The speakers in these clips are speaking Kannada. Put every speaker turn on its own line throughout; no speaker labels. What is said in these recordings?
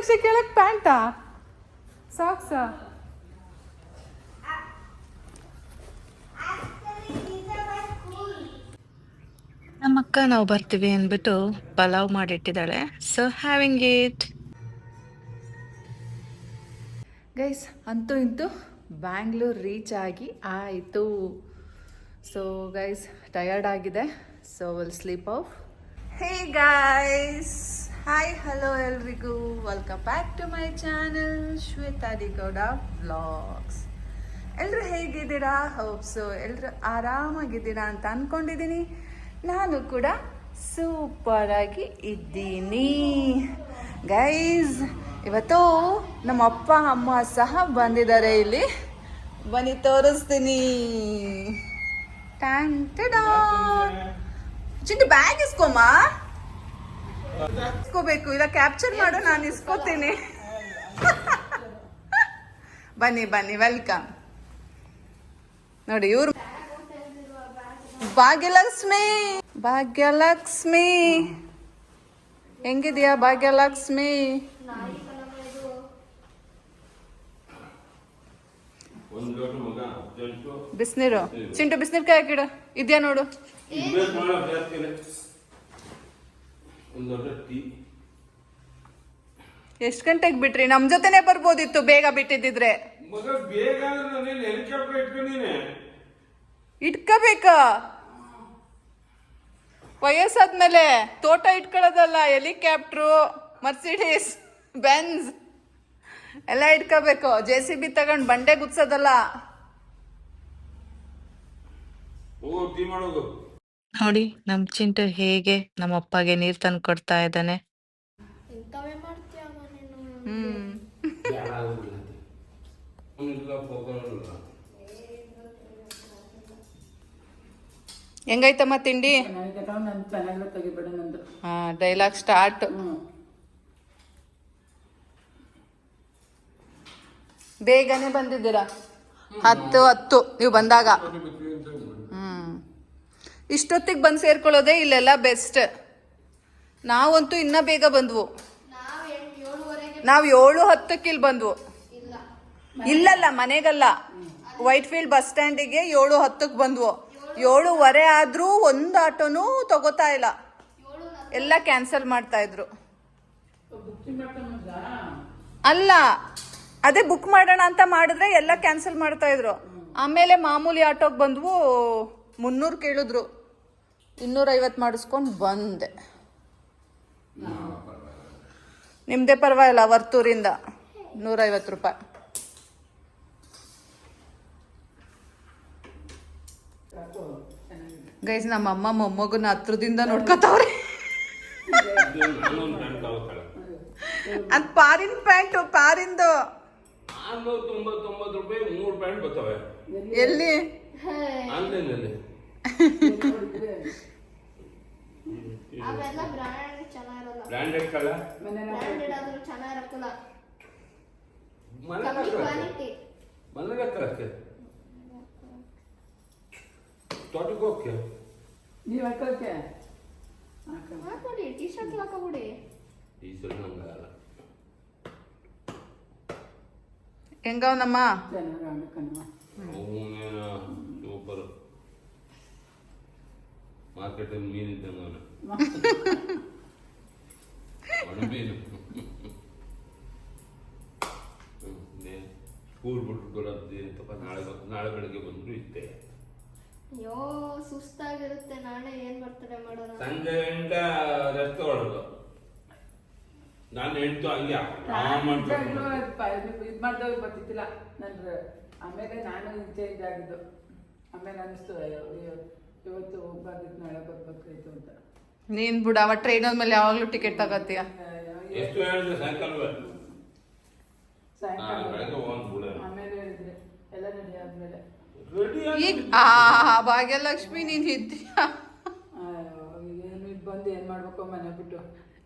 ನಿಮಿಷ ಕೆಳಗೆ ಪ್ಯಾಂಟಾ ಸಾಕ್ಸಾ? ನಮ್ಮಕ್ಕ ನಾವು ಬರ್ತೀವಿ ಅಂದ್ಬಿಟ್ಟು ಪಲಾವ್ ಮಾಡಿಟ್ಟಿದ್ದಾಳೆ. So having it guys. ಅಂತೂ ಇಂತೂ ಬ್ಯಾಂಗ್ಳೂರ್ ರೀಚ್ ಆಗಿ ಆಯಿತು. ಸೊ ಗೈಸ್ ಟಯರ್ಡ್ ಆಗಿದೆ. So will sleep off. Hey guys, hi hello ಎಲ್ರಿಗೂ, welcome back to my channel Shwetha D Gowda vlogs. ಎಲ್ಲರೂ ಹೇಗಿದ್ದೀರಾ? ಹೋಪ್ ಸೊ ಎಲ್ಲರೂ ಆರಾಮಾಗಿದ್ದೀರಾ ಅಂತ ಅಂದ್ಕೊಂಡಿದ್ದೀನಿ. ನಾನು ಕೂಡ ಸೂಪರ್ ಆಗಿ ಇದ್ದೀನಿ ಗೈಸ್. ಇವತ್ತು ನಮ್ಮ ಅಪ್ಪ ಅಮ್ಮ ಸಹ ಬಂದಿದ್ದಾರೆ ಇಲ್ಲಿ. ಬನ್ನಿ ತೋರಿಸ್ತೀನಿ. ಚಿಂಟು ಬ್ಯಾಗ್ ಇಸ್ಕೊಮ್ಮ. ಇಸ್ಕೋಬೇಕು, ಇಲ್ಲ ಕ್ಯಾಪ್ಚರ್ ಮಾಡು, ನಾನು ಇಸ್ಕೋತೀನಿ. ಬನ್ನಿ ಬನ್ನಿ, ವೆಲ್ಕಮ್. ನೋಡಿ ಇವ್ರು ಭಾಗ್ಯಲಕ್ಷ್ಮಿ. ಭಾಗ್ಯಲಕ್ಷ್ಮಿ ಹೆಂಗಿದ್ಯಾ ಭಾಗ್ಯಲಕ್ಷ್ಮಿ? ಬಿಸಿನೀರು ಚಿಂಟು, ಬಿಸಿನೀರು ಕಾಯಿ ಹಾಕಿಡ ಇದ್ಯಾ ನೋಡು. ಎಷ್ಟ್ ಗಂಟೆಗೆ ಬಿಟ್ರಿ? ನಮ್ ಜೊತೆನೆ ಬರ್ಬೋದಿತ್ತು ಬೇಗ ಬಿಟ್ಟಿದ್ದಿದ್ರೆ. ಇಟ್ಕೋಬೇಕಾ? ವಯಸ್ಸಾದ್ಮೇಲೆ ತೋಟ ಇಟ್ಕೊಳ್ಳೋದಲ್ಲ, ಹೆಲಿಕಾಪ್ಟ್ರು, ಮರ್ಸಿಡೀಸ್, ಬೆನ್ಸ್ ಎಲ್ಲ ಇಟ್ಕೋಬೇಕು. JCB ತಗೊಂಡ್ ಬಂಡೆ ಗುಡ್ಸೋದಲ್ಲ. ನೋಡಿ ನಮ್ ಚಿಂಟು ಹೇಗೆ ನಮ್ಮ ಅಪ್ಪಗೆ ನೀರ್ ತಂದು ಕೊಡ್ತಾ ಇದ್ದಾನೆ. ಹೆಂಗೈತಮ್ಮ ತಿಂಡಿ? Dialogue start. ಬೇಗನೆ ಬಂದಿದ್ದೀರಾ? 10 ನೀವು ಬಂದಾಗ. ಇಷ್ಟೊತ್ತಿಗೆ ಬಂದು ಸೇರ್ಕೊಳ್ಳೋದೇ ಇಲ್ಲೆಲ್ಲ ಬೆಸ್ಟ್. ನಾವಂತೂ ಇನ್ನ ಬೇಗ ಬಂದ್ವು. ನಾವು 7:10 ಇಲ್ಲಿ ಬಂದ್ವು. ಇಲ್ಲಲ್ಲ, ಮನೆಗಲ್ಲ, ವೈಟ್ ಫೀಲ್ಡ್ ಬಸ್ ಸ್ಟ್ಯಾಂಡಿಗೆ 7:10 ಬಂದ್ವು. 7:15 ಆದ್ರೂ ಒಂದು ಆಟೋನು ತಗೋತಾ ಇಲ್ಲ, ಎಲ್ಲ ಕ್ಯಾನ್ಸಲ್ ಮಾಡ್ತಾ ಇದ್ರು. ಅಲ್ಲ, ಅದೇ ಬುಕ್ ಮಾಡೋಣ ಅಂತ ಮಾಡಿದ್ರೆ ಎಲ್ಲ ಕ್ಯಾನ್ಸಲ್ ಮಾಡ್ತಾ ಇದ್ರು. ಆಮೇಲೆ ಮಾಮೂಲಿ ಆಟೋಗೆ ಬಂದ್ವು. 300 ಕೇಳಿದ್ರು, 250 ಮಾಡಿಸ್ಕೊಂಡು ಬಂದೆ. ನಿಮ್ದೇ ಪರವಾಗಿಲ್ಲ, ವರ್ತೂರಿಂದ 150 ರೂಪಾಯಿ. ಗೈಸ್, ನಮ್ಮ ಅಮ್ಮ ಮೊಮ್ಮಗನ ಹತ್ರದಿಂದ ನೋಡ್ಕೋತಾವ್ರೆ. ಅದ್ ಪಾರಿನ ಪ್ಯಾಂಟು, ಪಾರಿಂದು.
99 ರೂಪಾಯಿ 3 ಪ್ಯಾಂಟ್ ಬರ್ತವೆ.
ಎಲ್ಲಿ?
ಆನ್ಲೈನಲ್ಲಿ.
ಅವೆಲ್ಲ ಬ್ರಾಂಡ್ ಚೆನ್ನಾಗಿರಲ್ಲ.
ಬ್ರಾಂಡೆಡ್ ಕಲ್ಲ.
ಬ್ರಾಂಡೆಡ್ ಆದ್ರೂ ಚೆನ್ನಾಗಿರಲ್ಲ.
ಕ್ವಾಲಿಟಿ. ಮನೆಗೆ ಹಾಕಕ್ಕೆ. ತೋಟಕ್ಕೆ ಹೋಗಕ್ಕೆ.
ನೀವು ಹಾಕಕ್ಕೆ.
ಹಾಕೊಳ್ಳಿ, ಟಿ-ಶರ್ಟ್ ಹಾಕೋಬಿಡಿ.
ಟಿ-ಶರ್ಟ್ ನಂಗಲ್ಲ.
ಹೆಂಗವನಮ್ಮ?
ಸೂಪರ್. ಮಾರ್ಕೆಟ್ ಮೀನು ಇದ್ದಂಗ ಒಣಮೀನು. ಸ್ಕೂಲ್ ಬಿಟ್ಟು ಬರೋದೇನಪ್ಪ, ನಾಳೆ ಬೆಳಗ್ಗೆ ಬಂದ್ರು ಇಷ್ಟೇ.
ಅಯ್ಯೋ ಸುಸ್ತಾಗಿರುತ್ತೆ. ನಾಳೆ ಏನ್ ಬರ್ತಡೆ ಮಾಡೋಣ?
ಸಂಜೆ ಗಂಟ ರೆಸ್ಟ್ ತಗೊಳ್ಳೋದು. ನಾನು ಹೆಂಡ್ತು ಹಂಗೆ
ಇದು ಮಾಡ್ದವ್ರು ಬರ್ತಿದ್ದಿಲ್ಲ ನನ್ಗೆ. ಆಮೇಲೆ ನಾನು ಚೇಂಜ್ ಆಗಿದ್ದು. ಆಮೇಲೆ ಅನಿಸ್ತು ಇವತ್ತು ಹೋಗ್ಬಾರ್ದಿತ್ತು, ನಾಳೆ ಬರ್ಬೇಕಾಯ್ತು ಅಂತ.
ನೀನ್ ಬಿಡ, ಅವ ಟ್ರೈನ್ ಮೇಲೆ ಯಾವಾಗ್ಲೂ ಟಿಕೆಟ್ ತಗೋತೀಯ.
ಎಷ್ಟು ಹೇಳಿದ್ರೆ ಸಾಯಂಕಾಲ
ಆಮೇಲೆ ಹೇಳಿದ್ರೆ ಎಲ್ಲ ರೆಡಿ ಆದ್ಮೇಲೆ.
ಈಗ ಭಾಗ್ಯಲಕ್ಷ್ಮಿ ನೀನ್ ಇದ್ದೀಯ.
ಬಂದು ಏನ್ ಮಾಡ್ಬೇಕು ಮನೆ ಬಿಟ್ಟು?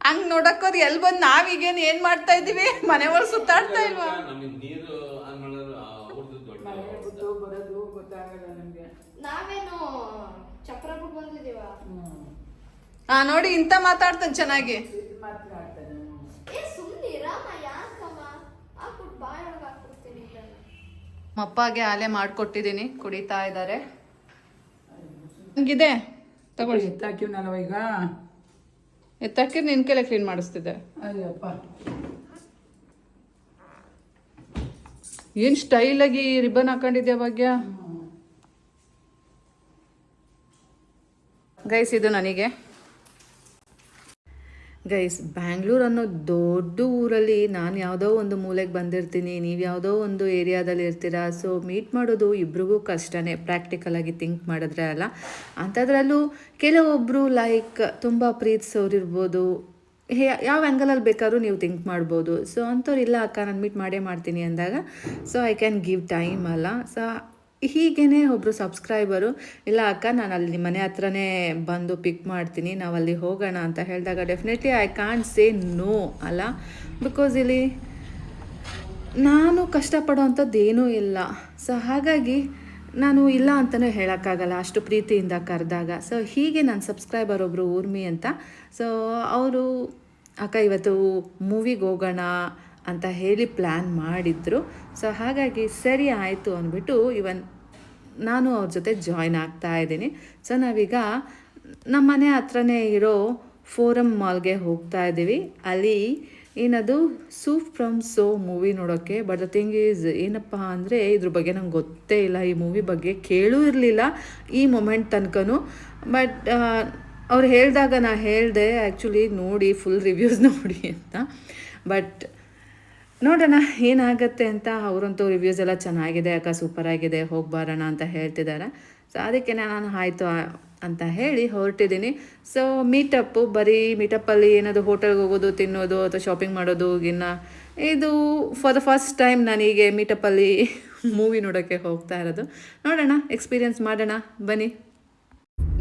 ಹಂಗ್ ನೋಡಕ್ಕೋದ್ ಎಲ್ ಬಂದ್ ನಾವೀಗೇನ್ ಏನ್ ಮಾಡ್ತಾ ಇದೀವಿ? ಮನೆ ಒಳಗೆ ಸುತ್ತಾಡ್ತಾ ಇಲ್ವಾ?
ನೀರು
ಮನೆ ಬಿಟ್ಟು ಬರೋದು ಗೊತ್ತಾಗಲ್ಲ ನಮ್ಗೆ.
ನಾವೇನು ಚಪ್ರ ಬಿಟ್ಟು ಬಂದಿದೀವ?
ನೋಡಿ ಇಂತ ಮಾತಾಡ್ತಾನೆ ಚೆನ್ನಾಗಿ.
ಮಾತಾಡ್ತಾನೆ.
ಸುಮ್ನಿರಮ್ಮ, ಯಾಕೆ
ಅಪ್ಪಗೆ ಆಲೆ ಮಾಡಿಕೊಟ್ಟಿದ್ದೀನಿ, ಕುಡಿತಾ ಇದ್ದಾರೆ. ಹಂಗಿದೆ ತಗೊಳ್ಳಿ.
ಎತ್ತಾಕಿವ್ನಲ್ವ ಈಗ,
ಎತ್ತಕ್ಕೆ ನಿನ್ ಕೆಲ ಕ್ಲೀನ್ ಮಾಡಿಸ್ತಿದ್ದೆ.
ಅಯ್ಯಪ್ಪ
ಏನ್ ಸ್ಟೈಲ್ ಆಗಿ ರಿಬ್ಬನ್ ಹಾಕೊಂಡಿದ್ಯಾ ಭಾಗ್ಯ. ಗೈಸ್ ಇದು ನನಗೆ. ಗೈಸ್ ಬ್ಯಾಂಗ್ಳೂರ್ ಅನ್ನೋ ದೊಡ್ಡ ಊರಲ್ಲಿ ನಾನು ಯಾವುದೋ ಒಂದು ಮೂಲೆಗೆ ಬಂದಿರ್ತೀನಿ, ನೀವು ಯಾವುದೋ ಒಂದು ಏರಿಯಾದಲ್ಲಿ ಇರ್ತೀರಾ. ಸೊ ಮೀಟ್ ಮಾಡೋದು ಇಬ್ರಿಗೂ ಕಷ್ಟನೇ, ಪ್ರಾಕ್ಟಿಕಲಾಗಿ ಥಿಂಕ್ ಮಾಡಿದ್ರೆ ಅಲ್ಲ. ಅಂಥದ್ರಲ್ಲೂ ಕೆಲವೊಬ್ಬರು ಲೈಕ್ ತುಂಬ ಪ್ರೀತಿಸೋರಿರ್ಬೋದು, ಯಾವ ಆ್ಯಂಗಲಲ್ಲಿ ಬೇಕಾದ್ರೂ ನೀವು ಥಿಂಕ್ ಮಾಡ್ಬೋದು. ಸೊ ಅಂಥವ್ರು ಇಲ್ಲ ಅಕ್ಕ ನಾನು ಮೀಟ್ ಮಾಡೇ ಮಾಡ್ತೀನಿ ಅಂದಾಗ so I can give time ಅಲ್ಲ. ಸೊ ಹೀಗೇ ಒಬ್ಬರು ಸಬ್ಸ್ಕ್ರೈಬರು ಇಲ್ಲ ಅಕ್ಕ ನಾನು ಅಲ್ಲಿ ಮನೆ ಹತ್ರನೇ ಬಂದು ಪಿಕ್ ಮಾಡ್ತೀನಿ, ನಾವು ಅಲ್ಲಿ ಹೋಗೋಣ ಅಂತ ಹೇಳಿದಾಗ definitely I can't say no ಅಲ್ಲ. ಬಿಕಾಸ್ ಇಲ್ಲಿ ನಾನು ಕಷ್ಟಪಡೋವಂಥದ್ದು ಏನೂ ಇಲ್ಲ. ಸೊ ಹಾಗಾಗಿ ನಾನು ಇಲ್ಲ ಅಂತಲೂ ಹೇಳೋಕ್ಕಾಗಲ್ಲ, ಅಷ್ಟು ಪ್ರೀತಿಯಿಂದ ಕರೆದಾಗ. ಸೊ ಹೀಗೆ ನನ್ನ ಸಬ್ಸ್ಕ್ರೈಬರ್ ಒಬ್ಬರು ಊರ್ಮಿ ಅಂತ, ಸೊ ಅವರು ಅಕ್ಕ ಇವತ್ತು ಮೂವಿಗೆ ಹೋಗೋಣ ಅಂತ ಹೇಳಿ ಪ್ಲ್ಯಾನ್ ಮಾಡಿದ್ರು. ಸೊ ಹಾಗಾಗಿ ಸರಿ ಆಯಿತು ಅಂದ್ಬಿಟ್ಟು ನಾನು ಅವ್ರ ಜೊತೆ ಜಾಯ್ನ್ ಆಗ್ತಾ ಇದ್ದೀನಿ. ಸೊ ನಾವೀಗ ನಮ್ಮ ಮನೆ ಹತ್ರನೇ ಇರೋ ಫೋರಮ್ ಮಾಲ್ಗೆ ಹೋಗ್ತಾ ಇದ್ದೀವಿ. ಅಲ್ಲಿ ಏನದು ಸೂಪ್ ಫ್ರಮ್ ಸೋ ಮೂವಿ ನೋಡೋಕ್ಕೆ. ಬಟ್ ದ ಥಿಂಗ್ ಈಸ್ ಏನಪ್ಪ ಅಂದರೆ ಇದ್ರ ಬಗ್ಗೆ ನಂಗೆ ಗೊತ್ತೇ ಇಲ್ಲ, ಈ ಮೂವಿ ಬಗ್ಗೆ ಕೇಳೂ ಇರಲಿಲ್ಲ ಈ ಮೊಮೆಂಟ್ ತನಕನೂ. ಬಟ್ ಅವ್ರು ಹೇಳಿದಾಗ ನಾನು ಹೇಳಿದೆ ಆ್ಯಕ್ಚುಲಿ ನೋಡಿ ಫುಲ್ ರಿವ್ಯೂಸ್ ನೋಡಿ ಅಂತ. ಬಟ್ ನೋಡೋಣ ಏನಾಗುತ್ತೆ ಅಂತ. ಅವರಂತೂ ರಿವ್ಯೂಸ್ ಎಲ್ಲ ಚೆನ್ನಾಗಿದೆ ಅಕ್ಕ, ಸೂಪರಾಗಿದೆ, ಹೋಗಿ ಬರೋಣ ಅಂತ ಹೇಳ್ತಿದ್ದಾರೆ. ಸೊ ಅದಕ್ಕೆ ನಾನು ಆಯಿತು ಅಂತ ಹೇಳಿ ಹೊರಟಿದ್ದೀನಿ. ಸೊ ಮೀಟಪ್ಪು, ಬರೀ ಮೀಟಪ್ಪಲ್ಲಿ ಏನಾದರೂ ಹೋಟೆಲ್ಗೆ ಹೋಗೋದು, ತಿನ್ನೋದು ಅಥವಾ ಶಾಪಿಂಗ್ ಮಾಡೋದು ಇದು ಫಾರ್ ದ ಫಸ್ಟ್ ಟೈಮ್ ನಾನೀಗ ಮೀಟಪ್ಪಲ್ಲಿ ಮೂವಿ ನೋಡೋಕ್ಕೆ ಹೋಗ್ತಾ ಇರೋದು. ನೋಡೋಣ, ಎಕ್ಸ್ಪೀರಿಯನ್ಸ್ ಮಾಡೋಣ ಬನ್ನಿ.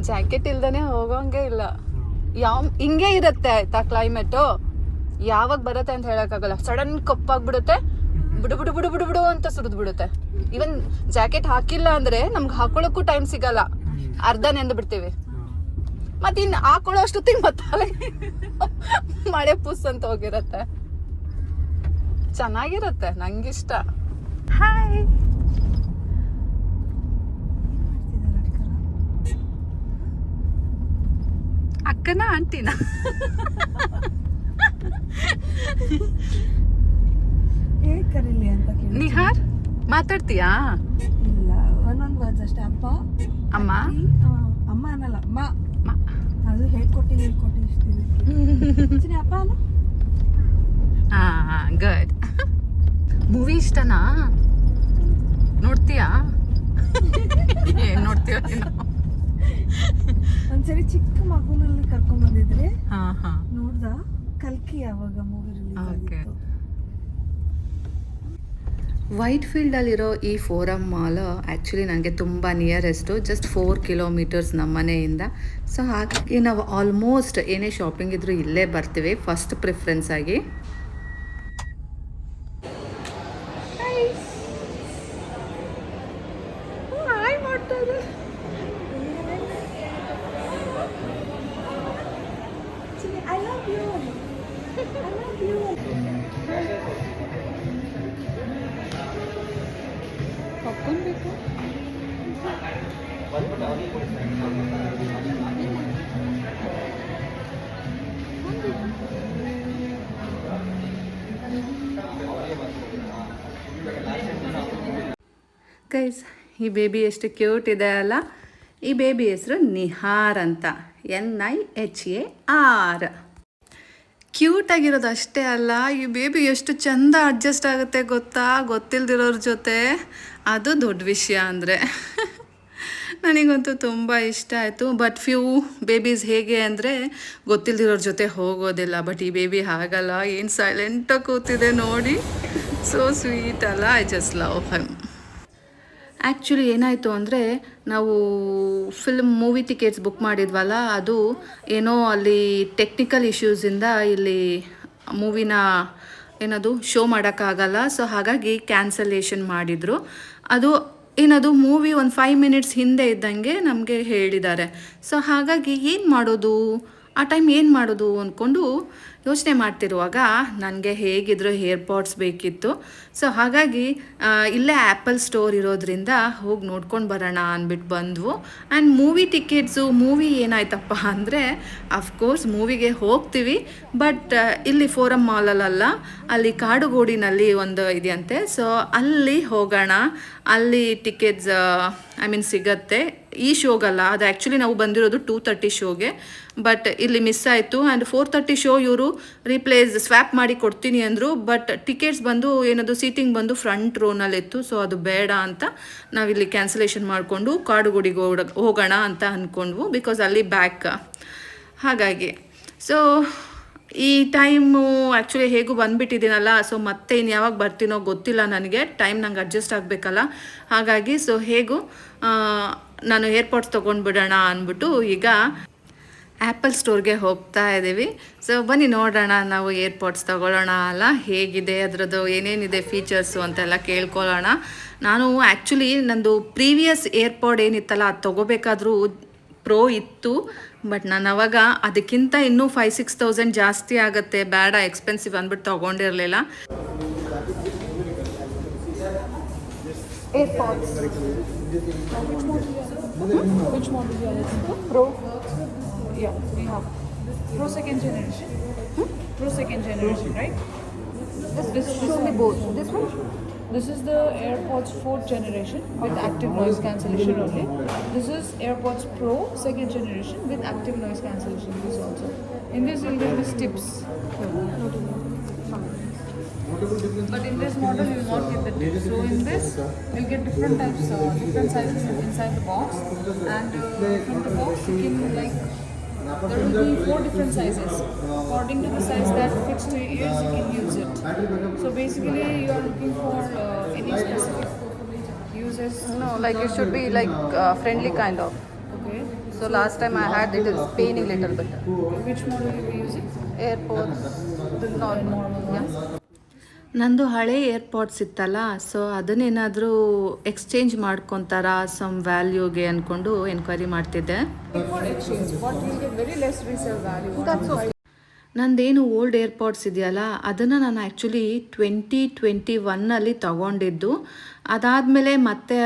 ಜಾಕೆಟ್ ಇಲ್ದೇ ಹೋಗೋಂಗೆ ಇಲ್ಲ, ಹಿಂಗೆ ಇರುತ್ತೆ ಆಯ್ತಾ ಕ್ಲೈಮೇಟು. ಯಾವಾಗ ಬರುತ್ತೆ ಅಂತ ಹೇಳೋಕ್ಕಾಗಲ್ಲ, ಸಡನ್ ಕಪ್ಪಾಗ್ಬಿಡುತ್ತೆ, ಬಿಡು ಬಿಡು ಬಿಡು ಬಿಡು ಬಿಡು ಅಂತ ಸುರಿದು ಬಿಡುತ್ತೆ. ಈವನ್ ಜಾಕೆಟ್ ಹಾಕಿಲ್ಲ ಅಂದರೆ ನಮ್ಗೆ ಹಾಕೊಳ್ಳೋಕ್ಕೂ ಟೈಮ್ ಸಿಗಲ್ಲ, ಅರ್ಧ ನೆಂದು ಬಿಡ್ತೀವಿ. ಮತ್ತೆ ಇನ್ನು ಹಾಕೊಳ್ಳೋ ಅಷ್ಟೊತ್ತಿಗೆ ಮತ್ತೆ ಮಳೆ ಪುಸ್ ಅಂತ ಹೋಗಿರತ್ತೆ. ಚೆನ್ನಾಗಿರುತ್ತೆ, ನಂಗಿಷ್ಟ. ಹಾಯ್ ಅಕ್ಕನ ಆಂಟಿನ
ಕರೀಲಿ ಅಂತ
ನಿಹಾರ್ ಮಾತಾಡ್ತೀಯಾ?
ಇಲ್ಲ, ಒಂದೊಂದು ವರ್ಡ್ಸ್ ಅಷ್ಟೇ. ಅಪ್ಪ
ಅಮ್ಮ
ಅಮ್ಮ ಅನ್ನಲ್ಲ, ಅಮ್ಮ ಅದು ಹೇಳ್ಕೊಟ್ಟು ಇಷ್ಟಿದೆ ಅಪ್ಪ ಅಲ್ಲ.
ಗುಡ್. ಮೂವಿ ಇಷ್ಟನಾ? ನೋಡ್ತೀಯಾ? ಏನ್ ನೋಡ್ತೀಯ?
ಒಂದ್ಸರಿ ಚಿಕ್ಕ ಮಗುನಲ್ಲಿ ಕರ್ಕೊಂಡ್ ಬಂದಿದ್ರೆ ನೋಡ್ದ, ಕಲ್ಕಿ ಯಾವಾಗ ಮೂವಿ ರಿಲೀಸ್ ಆಗಿತ್ತು.
ವೈಟ್ ಫೀಲ್ಡಲ್ಲಿರೋ ಈ ಫೋರಮ್ ಮಾಲ್ ಆ್ಯಕ್ಚುಲಿ ನನಗೆ ತುಂಬ ನಿಯರೆಸ್ಟು, ಜಸ್ಟ್ 4 ಕಿಲೋಮೀಟರ್ಸ್ ನಮ್ಮ ಮನೆಯಿಂದ. ಸೊ ಹಾಗಾಗಿ ನಾವು ಆಲ್ಮೋಸ್ಟ್ ಏನೇ ಶಾಪಿಂಗ್ ಇದ್ರೂ ಇಲ್ಲೇ ಬರ್ತೀವಿ ಫಸ್ಟ್ ಪ್ರಿಫರೆನ್ಸ್ ಆಗಿ. ಗೈಸ್ ಈ ಬೇಬಿ ಎಷ್ಟು ಕ್ಯೂಟ್ ಇದೆ ಅಲ್ಲ. ಈ ಬೇಬಿ ಹೆಸರು ನಿಹಾರ್ ಅಂತ, NIHAR. ಕ್ಯೂಟಾಗಿರೋದು ಅಷ್ಟೇ ಅಲ್ಲ, ಈ ಬೇಬಿ ಎಷ್ಟು ಚೆಂದ ಅಡ್ಜಸ್ಟ್ ಆಗುತ್ತೆ ಗೊತ್ತಾ, ಗೊತ್ತಿಲ್ದಿರೋರ ಜೊತೆ. ಅದು ದೊಡ್ಡ ವಿಷಯ ಅಂದರೆ ನನಗಂತೂ ತುಂಬ ಇಷ್ಟ ಆಯಿತು. ಬಟ್ ಫ್ಯೂ ಬೇಬೀಸ್ ಹೇಗೆ ಅಂದರೆ ಗೊತ್ತಿಲ್ದಿರೋರ ಜೊತೆ ಹೋಗೋದಿಲ್ಲ. ಬಟ್ ಈ ಬೇಬಿ ಹಾಗಲ್ಲ, ಏನು ಸೈಲೆಂಟಾಗಿ ಕೂತಿದೆ ನೋಡಿ, ಸೋ ಸ್ವೀಟ್ ಅಲ್ಲ. I just love him. Actually ಏನಾಯಿತು ಅಂದರೆ ನಾವು ಮೂವಿ ಟಿಕೆಟ್ಸ್ ಬುಕ್ ಮಾಡಿದ್ವಲ್ಲ, ಅದು ಏನೋ ಅಲ್ಲಿ ಟೆಕ್ನಿಕಲ್ ಇಶ್ಯೂಸಿಂದ ಇಲ್ಲಿ ಮೂವಿನ ಶೋ ಮಾಡೋಕ್ಕಾಗಲ್ಲ. ಸೊ ಹಾಗಾಗಿ ಕ್ಯಾನ್ಸಲೇಷನ್ ಮಾಡಿದರು. ಅದು ಮೂವಿ ಒಂದು 5 ಮಿನಿಟ್ಸ್ ಹಿಂದೆ ಇದ್ದಂಗೆ ನಮಗೆ ಹೇಳಿದ್ದಾರೆ. ಸೊ ಹಾಗಾಗಿ ಏನು ಮಾಡೋದು ಆ ಟೈಮ್ ಏನು ಮಾಡೋದು ಅಂದ್ಕೊಂಡು ಯೋಚನೆ ಮಾಡ್ತಿರುವಾಗ ನನಗೆ ಹೇಗಿದ್ರು ಏರ್ಪಾಡ್ಸ್ ಬೇಕಿತ್ತು. ಸೊ ಹಾಗಾಗಿ ಇಲ್ಲೇ ಆ್ಯಪಲ್ ಸ್ಟೋರ್ ಇರೋದ್ರಿಂದ ಹೋಗಿ ನೋಡ್ಕೊಂಡು ಬರೋಣ ಅಂದ್ಬಿಟ್ಟು ಬಂದ್ವು. ಆ್ಯಂಡ್ ಮೂವಿ ಟಿಕೆಟ್ಸು, ಮೂವಿ ಏನಾಯ್ತಪ್ಪ ಅಂದರೆ ಅಫ್ಕೋರ್ಸ್ ಮೂವಿಗೆ ಹೋಗ್ತೀವಿ, ಬಟ್ ಇಲ್ಲಿ ಫೋರಮ್ ಮಾಲಲ್ಲ, ಅಲ್ಲಿ ಕಾಡುಗೋಡಿನಲ್ಲಿ ಒಂದು ಇದೆಯಂತೆ. ಸೊ ಅಲ್ಲಿ ಹೋಗೋಣ, ಅಲ್ಲಿ ಟಿಕೆಟ್ಸ್ ಸಿಗತ್ತೆ. ಈ ಶೋಗಲ್ಲ, ಅದು ಆ್ಯಕ್ಚುಲಿ ನಾವು ಬಂದಿರೋದು 2:30 ಶೋಗೆ, ಬಟ್ ಇಲ್ಲಿ ಮಿಸ್ ಆಯಿತು. ಆ್ಯಂಡ್ 4:30 ಶೋ ಇವರು ಸ್ವ್ಯಾಪ್ ಮಾಡಿ ಕೊಡ್ತೀನಿ ಅಂದರು, ಬಟ್ ಟಿಕೆಟ್ಸ್ ಬಂದು ಏನದು ಸೀಟಿಂಗ್ ಬಂದು ಫ್ರಂಟ್ ರೋನಲ್ಲಿತ್ತು. ಸೊ ಅದು ಬೇಡ ಅಂತ ನಾವಿಲ್ಲಿ ಕ್ಯಾನ್ಸಲೇಷನ್ ಮಾಡಿಕೊಂಡು ಕಾಡುಗುಡಿಗೆ ಹೋಗೋಣ ಅಂತ ಅಂದ್ಕೊಂಡ್ವು, ಬಿಕಾಸ್ ಅಲ್ಲಿ ಬ್ಯಾಕ್. ಹಾಗಾಗಿ ಸೊ ಈ ಟೈಮು ಆ್ಯಕ್ಚುಲಿ ಹೇಗೂ ಬಂದುಬಿಟ್ಟಿದ್ದೀನಲ್ಲ, ಸೊ ಮತ್ತೆ ಇನ್ನು ಯಾವಾಗ ಬರ್ತೀನೋ ಗೊತ್ತಿಲ್ಲ ನನಗೆ, ಟೈಮ್ ನಂಗೆ ಅಡ್ಜಸ್ಟ್ ಆಗಬೇಕಲ್ಲ. ಹಾಗಾಗಿ ಸೊ ಹೇಗೂ ನಾನು ಏರ್ಪಾಡ್ಸ್ ತೊಗೊಂಡ್ಬಿಡೋಣ ಅಂದ್ಬಿಟ್ಟು ಈಗ ಆ್ಯಪಲ್ ಸ್ಟೋರ್ಗೆ ಹೋಗ್ತಾ ಇದ್ದೀವಿ. ಸೊ ಬನ್ನಿ ನೋಡೋಣ, ನಾವು ಏರ್ಪಾಡ್ಸ್ ತೊಗೊಳ್ಳೋಣ ಅಲ್ಲ, ಹೇಗಿದೆ ಅದರದ್ದು ಏನೇನಿದೆ ಫೀಚರ್ಸು ಅಂತೆಲ್ಲ ಕೇಳ್ಕೊಳ್ಳೋಣ. ನಾನು ಆ್ಯಕ್ಚುಲಿ ನಂದು ಪ್ರೀವಿಯಸ್ ಏರ್ಪಾಡ್ ಏನಿತ್ತಲ್ಲ ಅದು ತೊಗೋಬೇಕಾದ್ರೂ ಪ್ರೋ ಇತ್ತು, ಬಟ್ ನಾನು ಅವಾಗ ಅದಕ್ಕಿಂತ ಇನ್ನೂ 5-6 thousand ಜಾಸ್ತಿ ಆಗುತ್ತೆ, ಬೇಡ ಎಕ್ಸ್ಪೆನ್ಸಿವ್ ಅಂದ್ಬಿಟ್ಟು ತೊಗೊಂಡಿರಲಿಲ್ಲ.
AirPods which model you are looking for? Pro. Yeah, we have Pro second generation. Pro second generation, right? This show me both. This one. This is the AirPods 4th generation with active noise cancellation only. This is AirPods Pro 2nd generation with active noise cancellation. This also. In this you'll get these tips. But in this model you will not get the tips. So in this you'll get different types, different sizes inside the box. And from the box you can there will be 4 different sizes. According to the size that fits to your ears, you can use it. So basically, you are looking for any specific uses.
No, it should be friendly kind of.
Okay.
So last time I had it is paining little bit.
Which model you will using?
AirPods, normal. Yeah.
ನಂದು ಹಳೆ ಏರ್ಪಾಡ್ಸ್ ಇತ್ತಲ್ಲ, ಸೊ ಅದನ್ನೇನಾದರೂ ಎಕ್ಸ್ಚೇಂಜ್ ಮಾಡ್ಕೊತಾರಾ ಸಮ್ ವ್ಯಾಲ್ಯೂಗೆ ಅಂದ್ಕೊಂಡು ಎನ್ಕ್ವೈರಿ ಮಾಡ್ತಿದ್ದೆ.
For exchange, but you will get very less resale value.
That's okay.
ನಂದೇನು ಓಲ್ಡ್ ಏರ್ಪಾಡ್ಸ್ ಇದೆಯಲ್ಲ ಅದನ್ನು ನಾನು ಆ್ಯಕ್ಚುಲಿ 2021 ತೊಗೊಂಡಿದ್ದು. ಅದಾದಮೇಲೆ ಮತ್ತೆ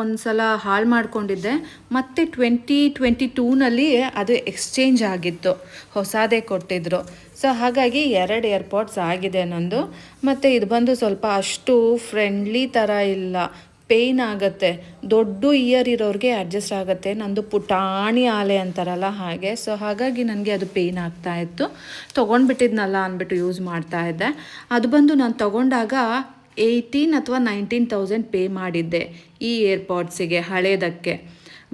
ಒಂದು ಸಲ ಹಾಳು ಮಾಡ್ಕೊಂಡಿದ್ದೆ, ಮತ್ತು 2022 ಅದು ಎಕ್ಸ್ಚೇಂಜ್ ಆಗಿತ್ತು, ಹೊಸದೇ ಕೊಟ್ಟಿದ್ರು. ಸೊ ಹಾಗಾಗಿ 2 ಏರ್ಪಾಡ್ಸ್ ಆಗಿದೆ ನಂದು. ಮತ್ತು ಇದು ಬಂದು ಸ್ವಲ್ಪ ಅಷ್ಟು ಫ್ರೆಂಡ್ಲಿ ಥರ ಇಲ್ಲ, ಪೇಯ್ನ್ ಆಗುತ್ತೆ. ದೊಡ್ಡ ಇಯರ್ ಇರೋರಿಗೆ ಅಡ್ಜಸ್ಟ್ ಆಗುತ್ತೆ, ನಂದು ಪುಟಾಣಿ ಆಲೆ ಅಂತಾರಲ್ಲ ಹಾಗೆ. ಸೊ ಹಾಗಾಗಿ ನನಗೆ ಅದು ಪೇಯ್ನ್ ಆಗ್ತಾಯಿತ್ತು. ತೊಗೊಂಡ್ಬಿಟ್ಟಿದ್ನಲ್ಲ ಅಂದ್ಬಿಟ್ಟು ಯೂಸ್ ಮಾಡ್ತಾಯಿದ್ದೆ. ಅದು ಬಂದು ನಾನು ತೊಗೊಂಡಾಗ 18 ಅಥವಾ 19,000 ಪೇ ಮಾಡಿದ್ದೆ ಈ ಏರ್ಪಾಡ್ಸಿಗೆ, ಹಳೇದಕ್ಕೆ.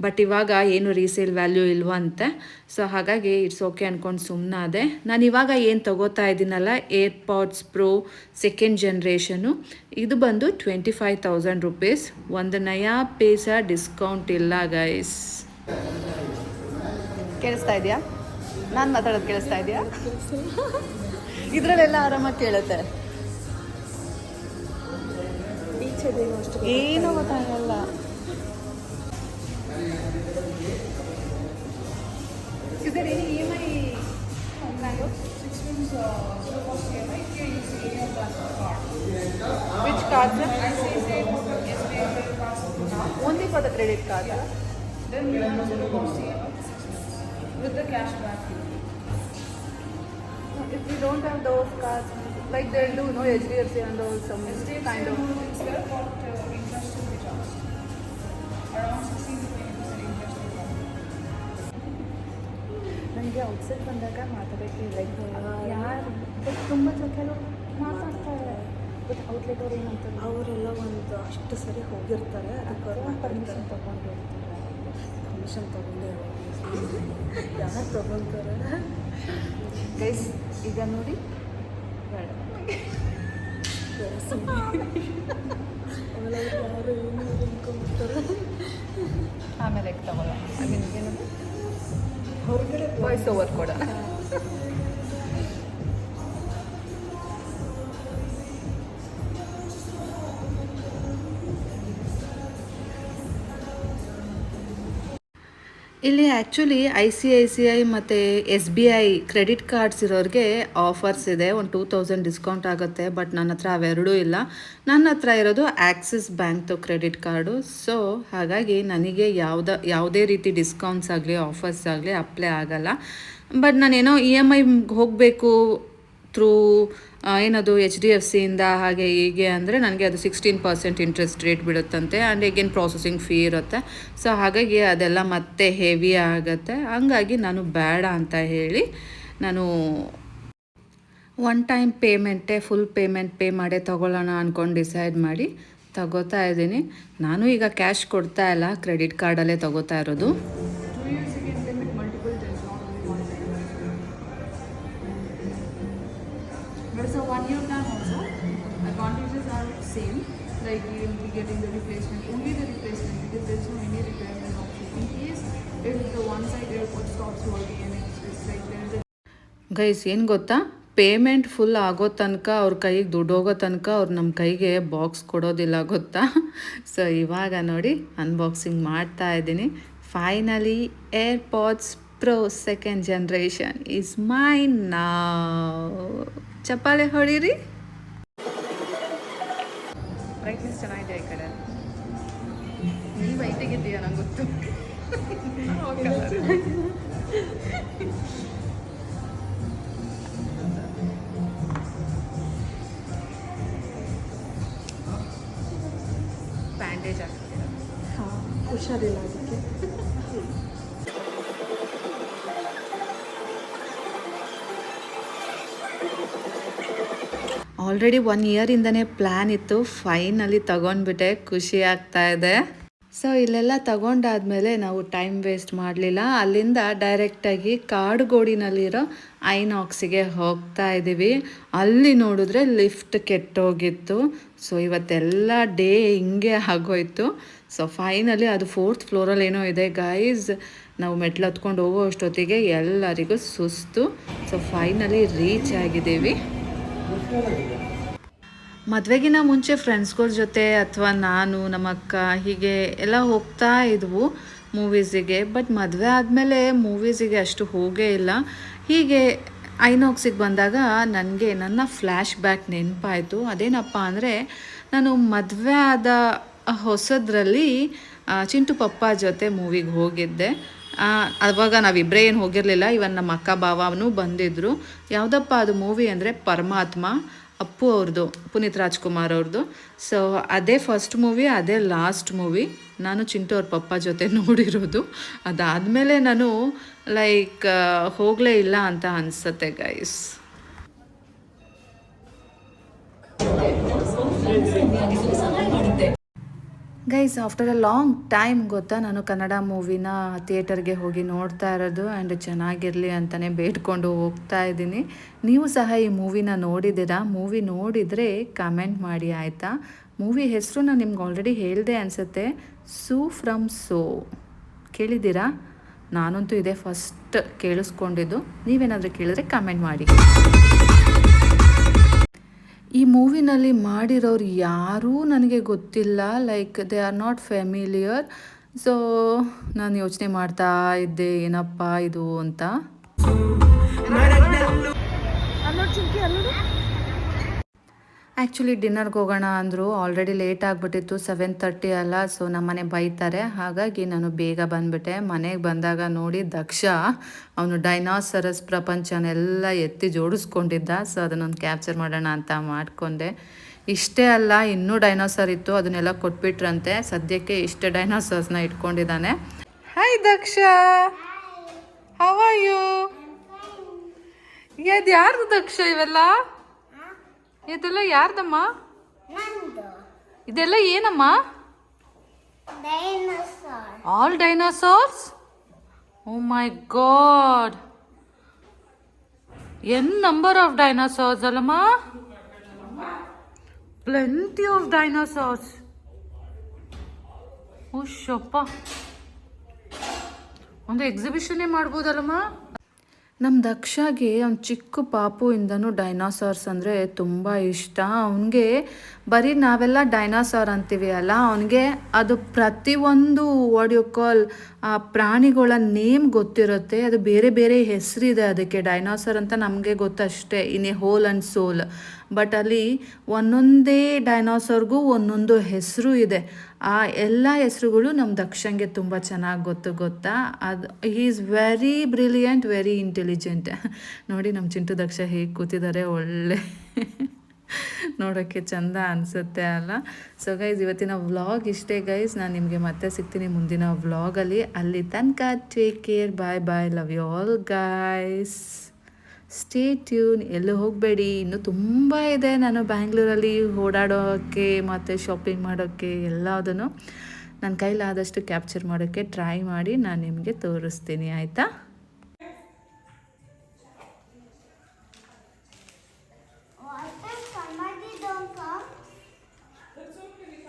ಬಟ್ ಇವಾಗ ಏನು ರೀಸೇಲ್ ವ್ಯಾಲ್ಯೂ ಇಲ್ವಂತೆ. ಸೊ ಹಾಗಾಗಿ ಇಟ್ಸ್ ಓಕೆ ಅಂದ್ಕೊಂಡು ಸುಮ್ಮನಾದೆ. ನಾನು ಇವಾಗ ಏನು ತೊಗೋತಾ ಇದ್ದೀನಲ್ಲ ಏರ್ಪಾಡ್ಸ್ ಪ್ರೋ 2nd generation, ಇದು ಬಂದು 25,000 rupees. ಒಂದು ನಯಾ ಪೈಸಾ ಡಿಸ್ಕೌಂಟ್ ಇಲ್ಲ ಗೈಸ್.
ಕೇಳಿಸ್ತಾ ಇದೆಯಾ? ನಾನು ಮಾತಾಡೋದು ಕೇಳಿಸ್ತಾ ಇದೆಯಾ? ಇದರಲ್ಲೆಲ್ಲ ಆರಾಮಾಗಿ ಕೇಳುತ್ತೆ, ಏನೂ ಗೊತ್ತಾಗಲ್ಲ. Is there any EMI kind of?
6 months zero cost EMI. Here you see your plastic card.
Which cards?
ICICI, SBI credit cards.
Only for the credit card.
Then you have zero cost EMI with the cash back.
If we don't have those cards, like they'll do, no, HDFC and those some kind of.
It's well got interest will be charged. Around 16 to 20% interest will come.
ನನಗೆ ಔಟ್ಸೈಡ್ ಬಂದಾಗ ಮಾತಾಡೋಕ್ಕೆ ಯಾರು ತುಂಬ ಕೆಲವು ಮಾತಾಡ್ತಾರೆ, ಬಟ್ ಔಟ್ಲೆಟ್ ಅವ್ರು ಏನಂತಾರೆ,
ಅವರೆಲ್ಲ ಒಂದು ಅಷ್ಟು ಸರಿ ಹೋಗಿರ್ತಾರೆ, ಅದಕ್ಕೆ
ಪರ್ಮಿಷನ್ ತೊಗೊಂಡು
ಪರ್ಮಿಷನ್ ತೊಗೊಂಡೇ ಯಾರು ತೊಗೊಳ್ತಾರೆ.
ಗೈಸ್ ಈಗ ನೋಡಿ,
ಬೇಡ ಆಮೇಲೆ ಯಾರು ಏನು ಅಂದ್ಕೊಂಡ್ಬಿಡ್ತಾರೆ.
ಆಮೇಲೆ ತಗೊಳ್ಳೋಣ. ಏನದು
ಹೊರಗಡೆ
ವಾಯ್ಸ್ ಓವರ್ ಕೊಡೋಣ.
ಇಲ್ಲಿ ಆ್ಯಕ್ಚುಲಿ ICICI ಮತ್ತು SBI ಕ್ರೆಡಿಟ್ ಕಾರ್ಡ್ಸ್ ಇರೋರಿಗೆ ಆಫರ್ಸ್ ಇದೆ. ಒಂದು 2000 ಡಿಸ್ಕೌಂಟ್ ಆಗುತ್ತೆ. ಬಟ್ ನನ್ನ ಹತ್ರ ಅವೆರಡೂ ಇಲ್ಲ. ನನ್ನ ಹತ್ರ ಇರೋದು ಆ್ಯಕ್ಸಿಸ್ ಬ್ಯಾಂಕ್ದು ಕ್ರೆಡಿಟ್ ಕಾರ್ಡು. ಸೊ ಹಾಗಾಗಿ ನನಗೆ ಯಾವುದೇ ರೀತಿ ಡಿಸ್ಕೌಂಟ್ಸ್ ಆಗಲಿ ಆಫರ್ಸ್ ಆಗಲಿ ಅಪ್ಲೈ ಆಗಲ್ಲ. ಬಟ್ ನಾನೇನೋ EMI ಹೋಗಬೇಕು ಥ್ರೂ ಏನದು HDFCಯಿಂದ ಹಾಗೆ ಹೀಗೆ ಅಂದರೆ ನನಗೆ ಅದು 16% ಇಂಟ್ರೆಸ್ಟ್ ರೇಟ್ ಬಿಡುತ್ತಂತೆ. ಆ್ಯಂಡ್ ಈಗೇನು ಪ್ರಾಸೆಸಿಂಗ್ ಫೀ ಇರುತ್ತೆ. ಸೊ ಹಾಗಾಗಿ ಅದೆಲ್ಲ ಮತ್ತೆ ಹೆವಿ ಆಗುತ್ತೆ. ಹಂಗಾಗಿ ನಾನು ಬೇಡ ಅಂತ ಹೇಳಿ ನಾನು one time full payment pay ಮಾಡೇ ತೊಗೊಳ್ಳೋಣ ಅಂದ್ಕೊಂಡು ಡಿಸೈಡ್ ಮಾಡಿ ತಗೋತಾ ಇದ್ದೀನಿ. ನಾನು ಈಗ ಕ್ಯಾಶ್ ಕೊಡ್ತಾ ಇಲ್ಲ, ಕ್ರೆಡಿಟ್ ಕಾರ್ಡಲ್ಲೇ ತಗೋತಾ ಇರೋದು.
2 years you can limit multiple times, not only one time. But so 1 year plan also, advantages are same. Like you will be getting the replacement, only the replacement, because there is no any repairment option. In case if the one side airport stops working and it's like there is a
guys ಏನು ಗೊತ್ತಾ, ಪೇಮೆಂಟ್ ಫುಲ್ ಆಗೋ ತನಕ ಅವ್ರ ಕೈಗೆ ದುಡ್ಡು ಹೋಗೋ ತನಕ ಅವ್ರು ನಮ್ಮ ಕೈಗೆ ಬಾಕ್ಸ್ ಕೊಡೋದಿಲ್ಲ ಗೊತ್ತಾ. ಸೊ ಇವಾಗ ನೋಡಿ ಅನ್ಬಾಕ್ಸಿಂಗ್ ಮಾಡ್ತಾ ಇದ್ದೀನಿ. Finally AirPods pro 2nd generation is mine ನಾವ್. ಚಪ್ಪಾಳೆ ಹೊಡೀರಿ. ಬ್ರೈಟ್ನೆಸ್ ಚೆನ್ನಾಗಿದೆ ಈ ಕಡೆ. ನೀವು ಐತೆಗಿದ್ದೀಯ ನಂಗೆ ಗೊತ್ತು. ಬ್ಯಾಂಡೇಜ್ ಆಗ್ತಿದೆ.
ಹಾಂ, ಹುಷಾರಿಲ್ಲ ಅದಕ್ಕೆ.
ಆಲ್ರೆಡಿ 1 ಇಯರಿಂದನೇ ಪ್ಲ್ಯಾನ್ ಇತ್ತು. ಫೈನಲಿ ತಗೊಂಡ್ಬಿಟ್ಟೆ, ಖುಷಿ ಆಗ್ತಾ ಇದೆ. ಸೊ ಇಲ್ಲೆಲ್ಲ ತಗೊಂಡಾದ್ಮೇಲೆ ನಾವು ಟೈಮ್ ವೇಸ್ಟ್ ಮಾಡಲಿಲ್ಲ. ಅಲ್ಲಿಂದ ಡೈರೆಕ್ಟಾಗಿ ಕಾಡುಗೋಡಿನಲ್ಲಿರೋ ಐನಾಕ್ಸಿಗೆ ಹೋಗ್ತಾ ಇದ್ದೀವಿ. ಅಲ್ಲಿ ನೋಡಿದ್ರೆ ಲಿಫ್ಟ್ ಕೆಟ್ಟೋಗಿತ್ತು. ಸೊ ಇವತ್ತೆಲ್ಲ ಡೇ ಹಿಂಗೆ ಆಗೋಯ್ತು. ಸೊ ಫೈನಲಿ ಅದು 4th ಫ್ಲೋರಲ್ಲಿ ಏನೋ ಇದೆ ಗೈಸ್. ನಾವು ಮೆಟ್ಲು ಹತ್ಕೊಂಡು ಹೋಗೋ ಅಷ್ಟೊತ್ತಿಗೆ ಎಲ್ಲರಿಗೂ ಸುಸ್ತು. ಸೊ ಫೈನಲಿ ರೀಚ್ ಆಗಿದ್ದೀವಿ. ಮದುವೆಗಿನ ಮುಂಚೆ ಫ್ರೆಂಡ್ಸ್ಗಳ ಜೊತೆ ಅಥವಾ ನಾನು ನಮ್ಮ ಅಕ್ಕ ಹೀಗೆ ಎಲ್ಲ ಹೋಗ್ತಾ ಇದ್ವು ಮೂವೀಸಿಗೆ. ಬಟ್ ಮದುವೆ ಆದಮೇಲೆ ಮೂವೀಸಿಗೆ ಅಷ್ಟು ಹೋಗೇ ಇಲ್ಲ. ಹೀಗೆ ಐನಾಕ್ಸಿಗೆ ಬಂದಾಗ ನನಗೆ ನನ್ನ ಫ್ಲ್ಯಾಶ್ ಬ್ಯಾಕ್ ನೆನಪಾಯಿತು. ಅದೇನಪ್ಪ ಅಂದರೆ, ನಾನು ಮದುವೆ ಆದ ಹೊಸದ್ರಲ್ಲಿ ಚಿಂಟು ಪಪ್ಪ ಜೊತೆ ಮೂವಿಗೆ ಹೋಗಿದ್ದೆ. ಆವಾಗ ನಾವಿಬ್ಬರೇ ಏನು ಹೋಗಿರಲಿಲ್ಲ. ಇವನ್ ನಮ್ಮ ಅಕ್ಕ ಭಾವನೂ ಬಂದಿದ್ದರು. ಯಾವುದಪ್ಪ ಅದು ಮೂವಿ ಅಂದರೆ ಪರಮಾತ್ಮ, ಅಪ್ಪು ಅವ್ರದ್ದು, ಪುನೀತ್ ರಾಜ್ಕುಮಾರ್ ಅವ್ರದ್ದು. ಸೊ ಅದೇ ಫಸ್ಟ್ ಮೂವಿ, ಅದೇ ಲಾಸ್ಟ್ ಮೂವಿ ನಾನು ಚಿಂಟು ಅವ್ರ ಪಪ್ಪ ಜೊತೆ ನೋಡಿರೋದು. ಅದಾದಮೇಲೆ ನಾನು ಹೋಗಲೇ ಇಲ್ಲ ಅಂತ ಅನಿಸುತ್ತೆ guys. Guys after a long time ಗೊತ್ತಾ, ನಾನು ಕನ್ನಡ ಮೂವಿನ ಥಿಯೇಟರ್ಗೆ ಹೋಗಿ ನೋಡ್ತಾ ಇರೋದು. ಆ್ಯಂಡ್ ಚೆನ್ನಾಗಿರಲಿ ಅಂತಲೇ ಬೇಡ್ಕೊಂಡು ಹೋಗ್ತಾ ಇದ್ದೀನಿ. ನೀವು ಸಹ ಈ ಮೂವಿನ ನೋಡಿದ್ದೀರಾ? ಮೂವಿ ನೋಡಿದರೆ ಕಮೆಂಟ್ ಮಾಡಿ ಆಯಿತಾ. ಮೂವಿ ಹೆಸರು ನಾನು ನಿಮ್ಗೆ ಆಲ್ರೆಡಿ ಹೇಳಿದೆ ಅನಿಸುತ್ತೆ, ಸೂ ಫ್ರಮ್ ಸೋ. ಕೇಳಿದ್ದೀರಾ? ನಾನಂತೂ ಇದೇ ಫಸ್ಟ್ ಕೇಳಿಸ್ಕೊಂಡಿದ್ದು. ನೀವೇನಾದರೂ ಕೇಳಿದ್ರೆ ಕಮೆಂಟ್ ಮಾಡಿ. ಈ ಮೂವಿನಲ್ಲಿ ಮಾಡಿರೋರು ಯಾರೂ ನನಗೆ ಗೊತ್ತಿಲ್ಲ. They are not familiar. So ನಾನು ಯೋಚನೆ ಮಾಡ್ತಾ ಇದ್ದೆ, ಏನಪ್ಪ ಇದು ಅಂತ. ಆ್ಯಕ್ಚುಲಿ ಡಿನ್ನರ್ಗೆ ಹೋಗೋಣ ಅಂದರು. ಆಲ್ರೆಡಿ ಲೇಟ್ ಆಗಿಬಿಟ್ಟಿತ್ತು, 7:30 ಅಲ್ಲ. ಸೊ ನಮ್ಮನೆ ಬೈತಾರೆ. ಹಾಗಾಗಿ ನಾನು ಬೇಗ ಬಂದುಬಿಟ್ಟೆ. ಮನೆಗೆ ಬಂದಾಗ ನೋಡಿ ದಕ್ಷ ಅವನು ಡೈನಾಸರಸ್ ಪ್ರಪಂಚನೆಲ್ಲ ಎತ್ತಿ ಜೋಡಿಸ್ಕೊಂಡಿದ್ದ. ಸೊ ಅದನ್ನೊಂದು ಕ್ಯಾಪ್ಚರ್ ಮಾಡೋಣ ಅಂತ ಮಾಡಿಕೊಂಡೆ. ಇಷ್ಟೇ ಅಲ್ಲ, ಇನ್ನೂ ಡೈನಾಸರ್ ಇತ್ತು, ಅದನ್ನೆಲ್ಲ ಕೊಟ್ಬಿಟ್ರಂತೆ. ಸದ್ಯಕ್ಕೆ ಇಷ್ಟೇ ಡೈನಾಸರ್ಸ್ನ ಇಟ್ಕೊಂಡಿದ್ದಾನೆ. Hi Daksha, how are you? ಇದು ಯಾರ್ದು ದಕ್ಷ ಇವೆಲ್ಲ? ಇದೆಲ್ಲ ಯಾರ್ದಮ್ಮ? ಇದೆಲ್ಲ ಏನಮ್ಮ? All dinosaurs? Oh my god, N number of dinosaurs ಅಲ್ಲಮ್ಮ? Plenty of dinosaurs. ಓಶಪ್ಪ, ಒಂದು ಎಕ್ಸಿಬಿಷನ್ನೇ ಮಾಡ್ಬೋದಲ್ಲಮ್ಮ. ನಮ್ಮ ದಕ್ಷಗೆ ಅವ್ನು ಚಿಕ್ಕ ಪಾಪುಯಿಂದನೂ ಡೈನಾಸಾರ್ಸ್ ಅಂದರೆ ತುಂಬ ಇಷ್ಟ. ಅವನಿಗೆ ಬರೀ ನಾವೆಲ್ಲ ಡೈನಾಸಾರ್ ಅಂತೀವಿ ಅಲ್ಲ, ಅವನಿಗೆ ಅದು ಪ್ರತಿಯೊಂದು ವಾಟ್ ಯು ಕಾಲ್ ಆ ಪ್ರಾಣಿಗಳ ನೇಮ್ ಗೊತ್ತಿರುತ್ತೆ, ಅದು ಬೇರೆ ಬೇರೆ ಹೆಸರಿದೆ ಅದಕ್ಕೆ. ಡೈನೋಸರ್ ಅಂತ ನಮಗೆ ಗೊತ್ತಷ್ಟೇ, in a whole and sole. But ಅಲ್ಲಿ ಒಂದೊಂದೇ ಡೈನೋಸರ್ಗೂ ಒಂದೊಂದು ಹೆಸರು ಇದೆ. ಆ ಎಲ್ಲ ಹೆಸರುಗಳು ನಮ್ಮ ದಕ್ಷಂಗೆ ತುಂಬ ಚೆನ್ನಾಗಿ ಗೊತ್ತಾ. ಅದು he is very brilliant, very intelligent. ನೋಡಿ ನಮ್ಮ ಚಿಂಟು ದಕ್ಷ ಹೇಗೆ ಕೂತಿದ್ದಾರೆ, ಒಳ್ಳೆ ನೋಡೋಕ್ಕೆ ಚಂದ ಅನಿಸುತ್ತೆ ಅಲ್ಲ. ಸೊ ಗೈಸ್, ಇವತ್ತಿನ ವ್ಲಾಗ್ ಇಷ್ಟೇ ಗೈಸ್. ನಾನು ನಿಮಗೆ ಮತ್ತೆ ಸಿಗ್ತೀನಿ ಮುಂದಿನ ವ್ಲಾಗಲ್ಲಿ. ಅಲ್ಲಿ ತನಕ take care, bye bye, love you all guys. Stay tune, ಎಲ್ಲೂ ಹೋಗಬೇಡಿ. ಇನ್ನೂ ತುಂಬ ಇದೆ ನಾನು ಬ್ಯಾಂಗ್ಳೂರಲ್ಲಿ ಓಡಾಡೋಕ್ಕೆ ಮತ್ತು ಶಾಪಿಂಗ್ ಮಾಡೋಕ್ಕೆ ಎಲ್ಲದನ್ನು ನನ್ನ ಕೈಲಾದಷ್ಟು ಕ್ಯಾಪ್ಚರ್ ಮಾಡೋಕ್ಕೆ ಟ್ರೈ ಮಾಡಿ ನಾನು ನಿಮಗೆ ತೋರಿಸ್ತೀನಿ, ಆಯಿತಾ?